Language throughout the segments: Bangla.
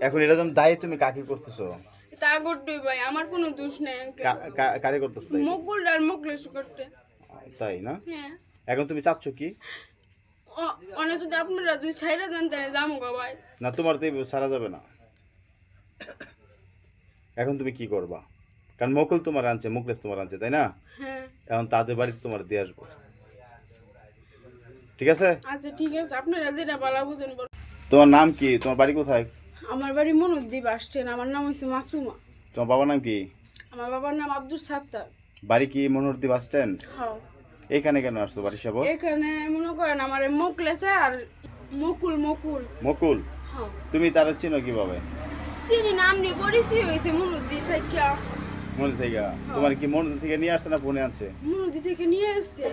এখন এটা তুমি দায়ী তুমি কাকে করতেছো? তা করতে ভাই, আমার কোনো দোষ নেই আঙ্কেল। কারে করতেছো দায়ী? মুকুল আর মুকলেশ করতে। তাই না? হ্যাঁ। এখন তুমি চাচ্ছ কি? অনেক যদি আপনারা দুই সাইডে দেন তাহলে যাবো গো ভাই। না তোমার তো সারা যাবে না। এখন তুমি কি করবা? কারণ মুকুল তোমার আনছে, মুকলেশ তোমার আনছে, তাই না? হ্যাঁ। এখন তাদের বাড়িতে তোমার দিয়ে আসবো, ঠিক আছে? আচ্ছা ঠিক আছে, আপনারা যেটা বলা বুঝেন বল। তোমার নাম কি? তোমার বাড়ি কোথায়? আমার বাড়ি মনুদ্বীপ আসছেন, আমার নাম হচ্ছে মাসুমা। তোমার বাবার নাম কি? আমার বাবার নাম আব্দুল সাত্তার। বাড়ি কি মনোহরদী বাস স্ট্যান্ড? হ্যাঁ। এইখানে কেন আসছো বাড়ি সব? এখানে মনে করেন আমার মুকলেশ আর মুকুল মুকুল। মুকুল, হ্যাঁ। তুমি তারা চিনো কিভাবে? চিনি নাম নিয়ে পরিচয় হয়েছে মনুদ্বীপ থেকে। মনে থেকে? তোমার কি মনে থেকে নিয়ে আসছে না ফোনে আনছে? মনুদ্বীপ থেকে নিয়ে এসছে।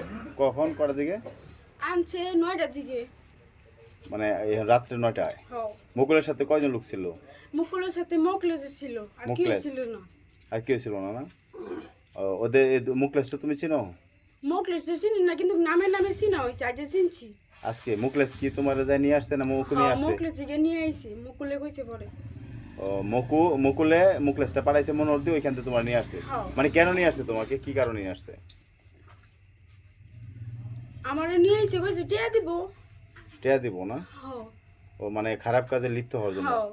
কখন, কটার দিকে? আনছে 9টার দিকে। মানে এই রাত্রে 9টায়? হ্যাঁ। মুকুলের সাথে কয়জন লোক ছিল? মুকুলের সাথে মুকলেশ ছিল, আর কেউ মুকলেশ? ছিল না। আর কেউ ছিল না? না ওদের মুকলেশটা তুমি চিনো? মুকলেশ তো চিনি না, কিন্তু নামে নামে চিনা হয়েছে, আজ চিনছি। আজকে মুকলেশ কি তোমার যায় নিয়ে আসছে না মুকু নিয়ে আসছে? মুকলেশকে নিয়ে আইছি, মুকুলে কইছে পরে। ও মুকলেশটা পাঠাইছে মনোহরদী, ওইখান থেকে তোমার নিয়ে আসছে। হ্যাঁ। মানে কেন নিয়ে আসছে তোমাকে, কি কারণে নিয়ে আসছে? আমারে নিয়ে আইছে, কইছে টিয়া দিব। টেয়া দিব না? হ্যাঁ। ও মানে খারাপ কাজে লিপ্ত হওয়ার জন্য? হ্যাঁ।